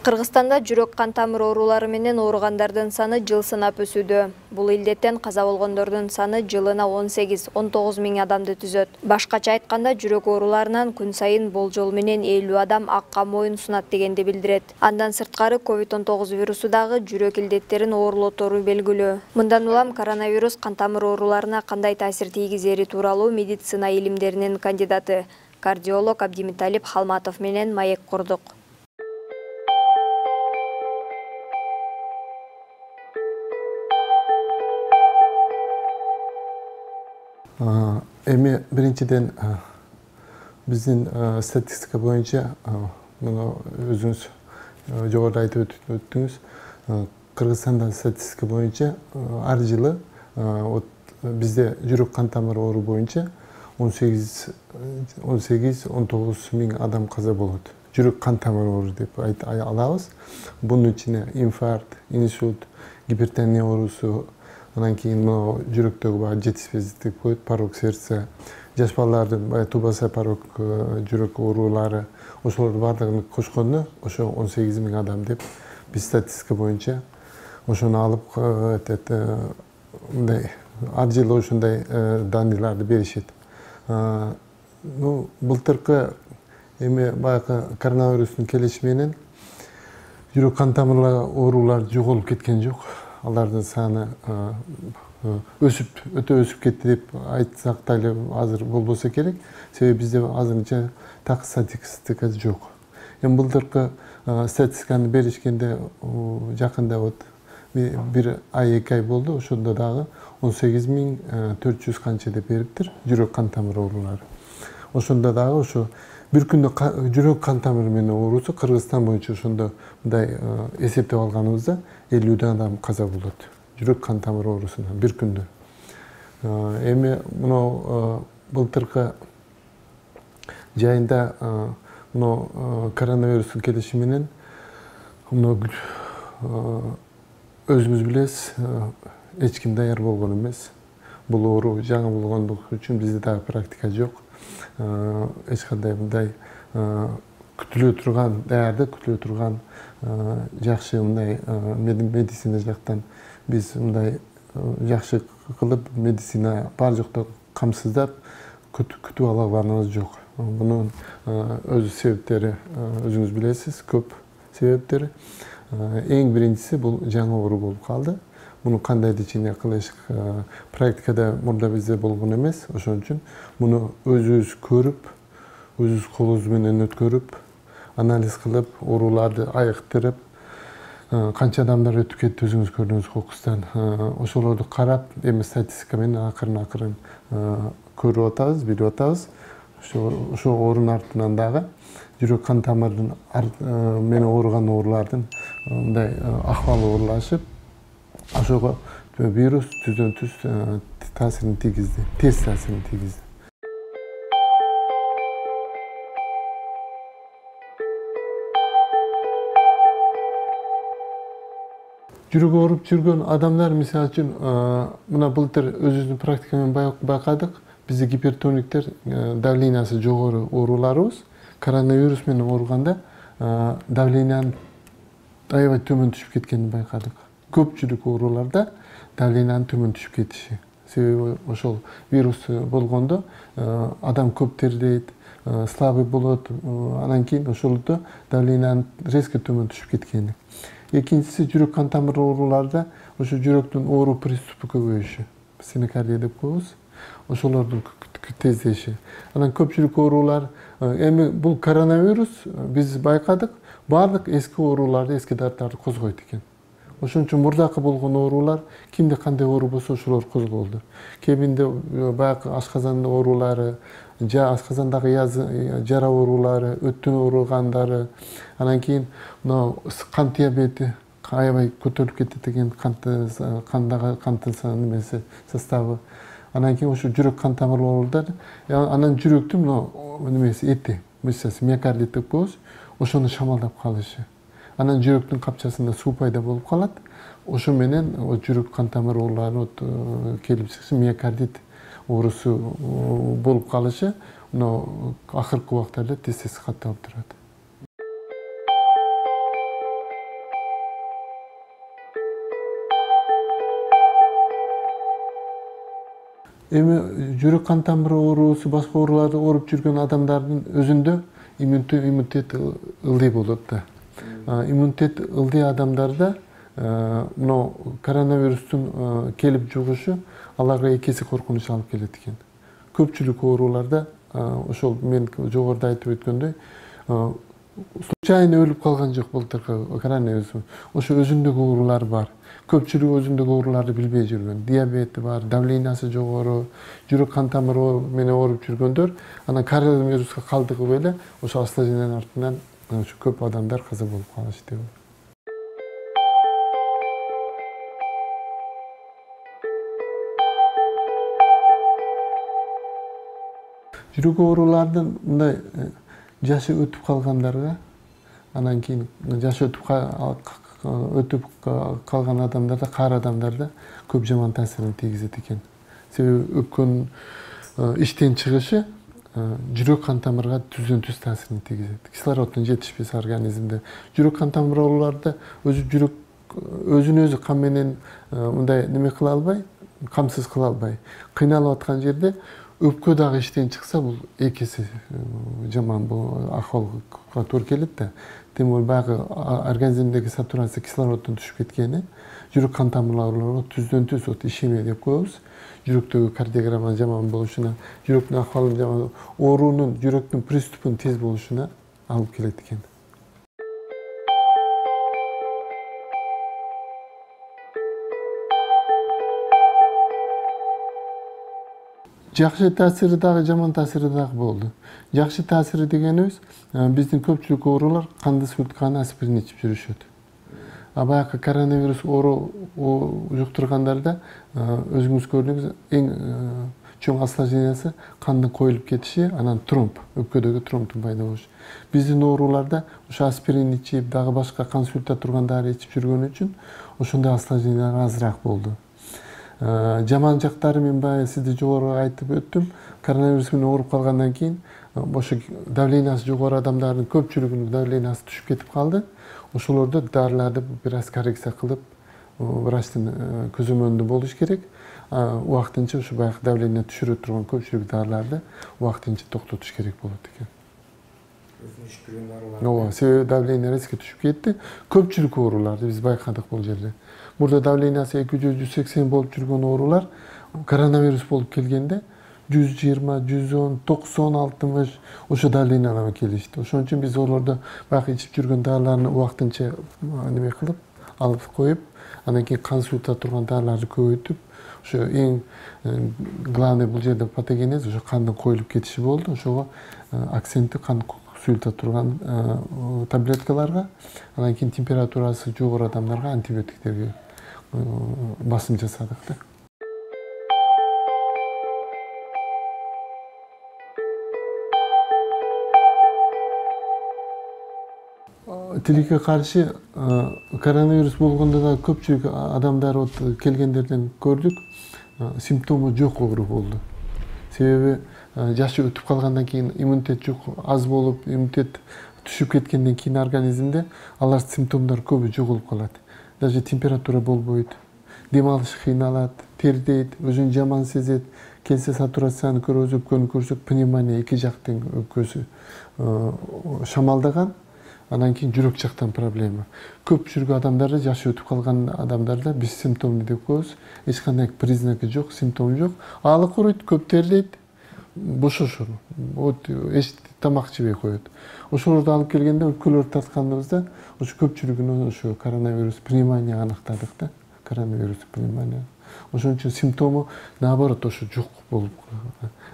Кыргызстанда жүрөк кан тамыр оорулары менен ооругандардын саны жыл санап өсүүдө. Бул илдеттен каза болгондордун саны жылына 18-19 миң адамды түзөт. Башкача айтканда, жүрөк ооруларынан күн сайын болжол менен 50 адам акка моюн сунат дегенди билдирет. Андан сырткары COVID-19 вирусу дагы жүрөк илдеттерин оорулотору белгилүү. Мындан улам коронавирус кан тамыр ооруларына кандай таасир тийгизери тууралуу медицина илимдеринин кандидаты кардиолог Абдимиталип Халматов менен маек курдук. Эми биринчиден биздин статистика боюнча өзүңүз жогоруда айтып өттүңүз. Кыргызстанда статистика боюнча ар жылы бизде жүрөк кан тамыр оору боюнча 18-19 миң адам каза болот. Жүрөк кан тамыр оору деп алабыз. Бунун ичине инфаркт, инсульт, гипертония оорусу, анан кийин жүрөктөгү жетишпездик коет, порок сердца, жаш балдардын тубаса порок жүрөк оорулары, ошолорду бардыгын кошкондо ошо 18 миң адам деп биз статистика боюнча ошону алып мындай ар жылы ошондой данныйларды беришет. Былтыркы эми баягы коронавирустун келиши менен жүрөк кан тамырлары оорулар жоголуп кеткен жок. Алардын саны өтө өсүп кетти деп айтсак дагы азыр болбосо керек. Себеби бизде азырынча так статистика жок. Эми былтыркы статистиканы беришкенде жакында бир ай, 2 ай болду. Ошондо дагы 18.400 канча деп бериптир жүрөк кан тамыр оорулары. Ошондо дагы ошо бир күндө жүрөк кан тамыры менен оорусу Кыргызстан боюнча ошондо мындай эсептеп алганыбызда 50 адам каза болот. Жүрөк кан тамыр оорусунан бир күндө. Эми мына былтыркы жайында коронавирустун келиши менен өзүңүз билесиз, эч ким даяр болгон эмес. Бул оору жаңы болгондугу үчүн бизде дагы практика жок. Эч кандай мындай күтүлө турган, даярдык күтүлө турган жакшы мындай медицина жактан биз мындай жакшы кылып медицина бар жокто камсыздап күтүп алганыбыз жок. Бунун өз себептери өзүңүз билесиз, көп себептери. Эң биринчиси бул жаңы оору болуп калды. Муну кандай лечение кылыш практикада мурда бизде болгон эмес. Ошон үчүн муну өзүбүз көрүп, өзүбүз колубуз менен өткөрүп, анализ кылып, ооруларды айыктырып, канча адамдар өтүп кетти өзүңүз көрдүңүз кокустан. Ошолорду карап, эми статистика менен акырын көрүп атабыз, билип атабыз. Ошо оорунун артынан дагы жүрөк кан тамырдын менен ооруган оорулардын мындай акыбалы оорулашып, ошого вирус түздөн-түз таасирин тийгизди, терс таасирин тийгизди. Жүрөк ооруп жүргөн адамдар, мисалы үчүн, мына былтыр өзүбүздүн практика менен байкадык, бизде гипертониктер давлениясы жогору ооруларыбыз коронавирус менен ооруганда давлениянын аябай төмөн түшүп кеткенин байкадык. Көпчүлүк ооруларда давлениянын төмөн түшүп кетиши. Себеби ошол вирус болгондо адам көп тердейт, слабый болот, анан кийин ошолордо давлениянын резко төмөн түшүп кеткени. Экинчиси жүрөк кан тамыр ооруларда ошо жүрөктүн оору приступу көбөйүшү. Стенокардия деп коебуз. Ошолордун тездеши. Анан көпчүлүк оорулар, эми бул коронавирус биз байкадык, бардык эски ооруларды, эски дарттарды козгойт экен. Ошон үчүн мурдакы болгон оорулар, кимде кандай оору болсо ошолор козголду. Кеминде баягы ашказан оорулары, ашказандагы жара оорулары, өттөн ооругандары, анан кийин кан диабети аябай көтөрүлүп кетет экен, кандагы канттын немеси составы. Анан кийин ошо жүрөк кан тамыр оорулар, анан жүрөктүн немеси эти, мышцасы, миокардит деп коебуз, ошону шамалдап калышы. Анан жүрөктүн капчасында суу пайда болуп калат. Ошо менен жүрөк кан тамыр оорулары келип чыгышы, миокардит оорусу болуп калышы, акыркы убактарда тез катталып турат. Эми жүрөк кан тамыры оорусу, башка ооруларды ооруп жүргөн адамдардын өзүндө иммунитет ылдый болот да. Иммунитет ылдый адамдарда мына коронавирустун келип жугушу аларга экеси коркунуч алып келет экен. Көпчүлүк ооруларда ошол мен жогоруда айтып өткөндөй случайно өлүп калган жок былтыркы коронавирус. Ошо өзүндөгү оорулар бар. Көпчүлүгү өзүндөгү ооруларды билбей жүргөн. Диабети бар, давлениясы жогору, жүрөк кан тамыры менен ооруп жүргөндөр анан коронавируска калдыгып эле ошо осложнениянын артынан ошо көп адамдар каза болуп калышты. Жүрөк оорулардын мындай жашы өтүп калгандарга, анан кийин жашы өтүп калган адамдарда, каар адамдарда көп жаман таасирин тийгизет экен. Себеби өпкөнүн иштен чыгышы жүрөк кан тамырга түздөн-түз таасирин тийгизет. Кислороддун жетишпеси организмде. Жүрөк кан тамыр ооруларда өзүн өзү кан менен мындай неме кыла албай, камсыз кыла албай, кыйналып аткан жерде өпкө дагы иштен чыкса, бул экеси жаман бул акыбалга туура келет да. Демек баягы организмдеги сатурация кислороддун түшүп кеткени жүрөк кан тамыр ооруларга түздөн-түз ишеме деп коебуз. Жүрөктөгү кардиограмма жаман болушуна, жүрөктүн акыбалынын жаман, оорунун жүрөктүн приступунун тез болушуна алып келет экен. Жакшы таасири дагы, жаман таасири дагы болду. Жакшы таасири дегенибиз, биздин көпчүлүк оорулар канды суйткан аспирин ичип жүрүшөт. Баягы коронавирус оору жуктургандарда өзүңүз көрдүңүз, эң чоң осложнениясы кандын коюлуп кетиши, анан тромб, өпкөдөгү тромбтун пайда болушу. Биздин ооруларда ошо аспирин ичип, дагы башка кан суйта турган дары ичип жүргөн үчүн ошондой осложнениялар азыраак болду. Жаман жактары мен баягы сизде жогору айтып өттүм. Коронавирус менен ооруп калгандан кийин ошо давлениясы жогору адамдардын көпчүлүгүнүн давлениясы түшүп кетип калды. Ошолордо дарыларды бир аз коррекция кылып, врачтын көзөмөлүндө болуш керек. Убактынча ошо баягы давление түшүрө турган көпчүлүк дарыларды убактынча токтотуш керек болот экен. Ооба, себеби давление резко түшүп кетти. Көпчүлүк ооруларды биз байкадык бул жерде. Мурда давлениясы 200-180 болуп жүргөн оорулар коронавирус болуп келгенде 120, 110, 90, 60 ошо давленияларга келишти. Ошон үчүн биз олордо баягы ичип жүргөн дарыларды убактынча неме кылып, алып коюп, анан кийин кан суйта турган дарыларды көбөйтүп, ошо эң главный бул жерде патогенез ошо кандын коюлуп кетиши болду. Ошого акцентти кан суйта турган таблеткаларга, анан кийин температурасы жогору адамдарга антибиотиктерге басым жасадык да. Тилекке каршы коронавирус болгондо да көпчүлүк адамдар келгендерден көрдүк, симптому жок оору болду. Себеби жашы өтүп калгандан кийин иммунитет жок, аз болуп, иммунитет түшүп кеткенден кийин организмде алар симптомдор көбү жоголуп калат. Даже температура болбойт, дем алыш кыйналат, тердейт, өзүн жаман сезет, келсе сатурацияны көрөбүз, өпкөнү көрсөк, пневмония, эки жактын өпкөсү шамалдаган, анан кийин жүрөк жактан проблема. Көпчүлүк адамдарда, жашы өтүп калган адамдарда биз симптомду деп коебуз, эч кандай признаки жок, симптом жок, аалы куройт, көп тердейт, бошошор, эч тамак жебей коет. Ошолорду алып келгенде өпкөлөрдү тартканыбызда ошо көпчүлүгүнө ошо коронавирус пневмония аныктадык да. Коронавирус пневмония. Ошон үчүн симптому наоборот ошо жок болуп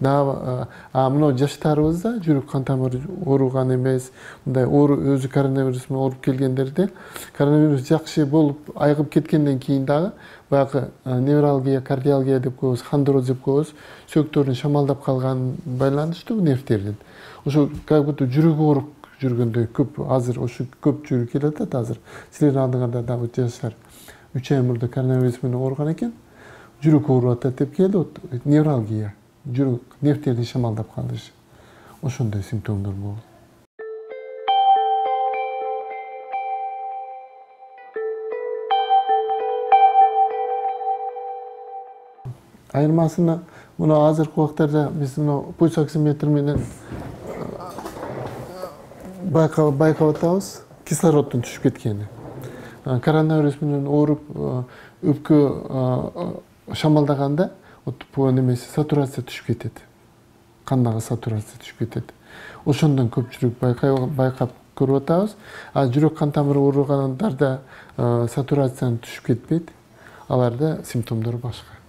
калган. Мына жаштарыбызда жүрөк кан тамыры ооруган эмес, мындай өзү коронавирус менен ооруп келгендерде коронавирус жакшы болуп айыгып кеткенден кийин дагы баягы невралгия, кардиалгия деп коебуз, хондроз деп коебуз, сөөктөрдүн шамалдап калган байланыштуу нервтердин. Ошо как будто жүрөгү ооруп жүргөндөй көп азыр ошо көпчүлүк келип атат азыр. Силердин алдыңарда дагы жашар 3 ай мурда коронавирус менен ооруган экен. Жүрөк ооруп атат деп келди, невралгия, жүрөк нервтердин шамалдап калышы. Ошондой симптомдор болду. Айырмасына Муну азыркы убактарда биз пульс оксиметр менен байкап атабыз кислороддун түшүп кеткени. Коронавирус менен ооруп өпкө шамалдаганда немеси сатурация түшүп кетет. Кандагы сатурация түшүп кетет. Ошондон көпчүлүк байкап көрүп атабыз. А жүрөк кан тамыры ооругандарда сатурацияны түшүп кетпейт. Аларда симптомдору башка.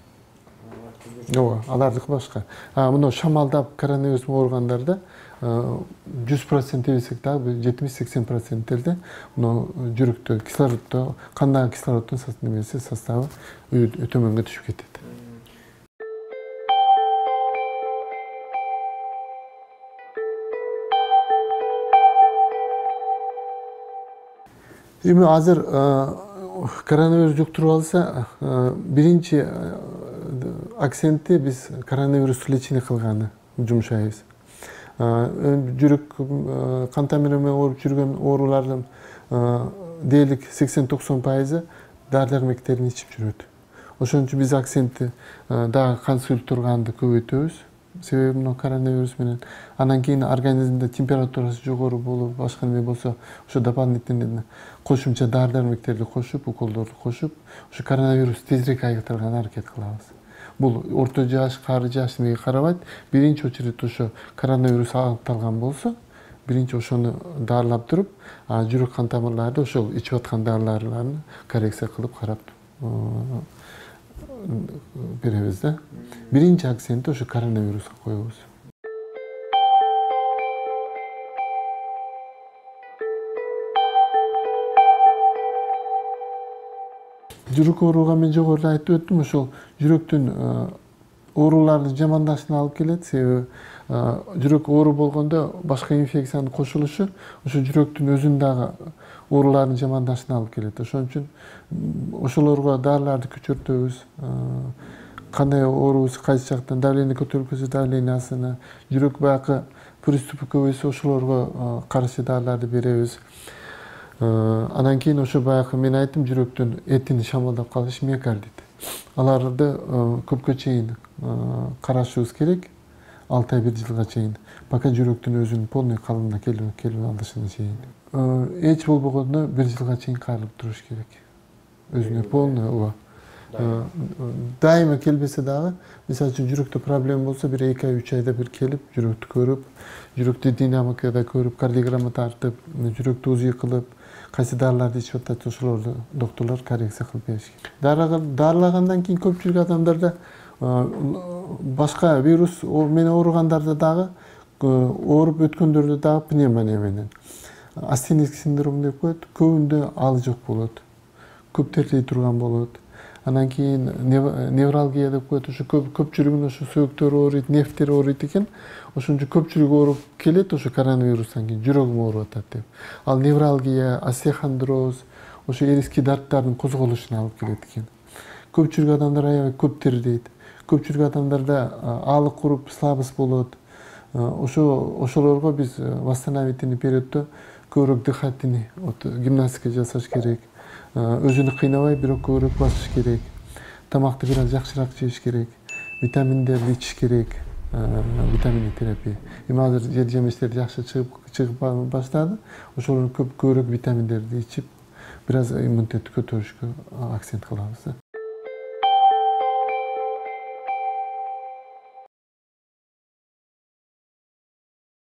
Ооба, алардыкы башка. Мына шамалдап коронавирус ооругандарда 100% десек дагы 70-80%лерде жүрөктө кислороддо, кандагы кислороддун составы төмөнгө түшүп кетет. Эми азыр коронавирус жуктуруп алса, биринчи акцентти биз коронавирус лечение кылганы жумшайбыз. Жүрөк кан тамыры менен ооруп жүргөн оорулардын дээрлик 80-90% дары-дармектерин ичип жүрөт. Ошон үчүн биз акцентти дагы консультурганды көбөйтөбүз. Себеби мына коронавирус менен анан кийин организмде температурасы жогору болуп, башка неме болсо, ошо дополнительно кошумча дары-дармектерди кошуп, уколдорду кошуп, ошо коронавирус тезирээк айыктырганга аракет кылабыз. Бул орто жаш, кары жаш эмеге карабайт. Биринчи очередь ошо коронавирус аныкталган болсо, биринчи ошону дарылап туруп, жүрөк кан тамырларды ошол ичип аткан дарыларды коррекция кылып карап беребиз да. Биринчи акцентти ошо коронавируска коебуз. Жүрөк ооруга мен жогоруда айтып өттүм, ошол жүрөктүн оорулардын жамандашына алып келет. Себеби жүрөк оору болгондо башка инфекциянын кошулушу ошо жүрөктүн өзүн дагы оорулардын жамандашына алып келет. Ошон үчүн ошолорго дарыларды күчөртөбүз. Кандай оорубуз кайсы жактан давление көтөрүлүп кетсе давлениясына, жүрөк баягы приступу көбөйсө ошолорго каршы дарыларды беребиз. Анан кийин ошо баягы мен айттым, жүрөктүн этини шамалдап калыш миокардит. Аларды көпкө чейин карашыбыз керек, 6 ай 1 жылга чейин, пока жүрөктүн өзүнүн полный калыбына келип алышына чейин. Эч болбогондо 1 жылга чейин каралып туруш керек. Өзүнө полный, ооба. Дайыма келбесе дагы, мисалы үчүн жүрөктө проблема болсо, 1-2 ай 3 айда бир келип, жүрөктү көрүп, жүрөктү динамикада көрүп, кардиограмма тартып, жүрөктү УЗИ кылып, кайсы дарыларды ичип атат, ошолорду доктурлар коррекция кылып бериш керек. Дарылагандан кийин көпчүлүк адамдарда башка вирус менен ооругандарда дагы, ооруп өткөндөрдө дагы пневмония менен. Астенический синдром деп коет, көбүндө ал жок болот. Көп тертей турган болот. Анан кийин невралгия деп коет, ошо көпчүлүгүн ошо сөөктөр ооруйт, нервтер ооруйт экен. Ошон үчүн көпчүлүк ооруп келет ошо коронавирустан кийин, жүрөгүм ооруп атат деп. Ал невралгия, остеохондроз, ошо эриски дарттардын козголушуна алып келет экен. Көпчүлүк адамдар аябай көп тердейт. Көпчүлүк адамдарда аалык куруп, слабость болот. Ошолорго биз восстановительный периоддо көбүрөөк дыхательный гимнастика жасаш керек. Өзүнү кыйнабай, бирок көбүрөөк басыш керек. Тамакты бир аз жакшыраак жеш керек. Витаминдерди ичиш керек. Витаминдик терапия. Эми азыр жер жемиштер жакшы чыгып баштады. Ошолордун көбүрөөк витаминдерди ичип, бир аз иммунитетти көтөрүшкө акцент кылабыз.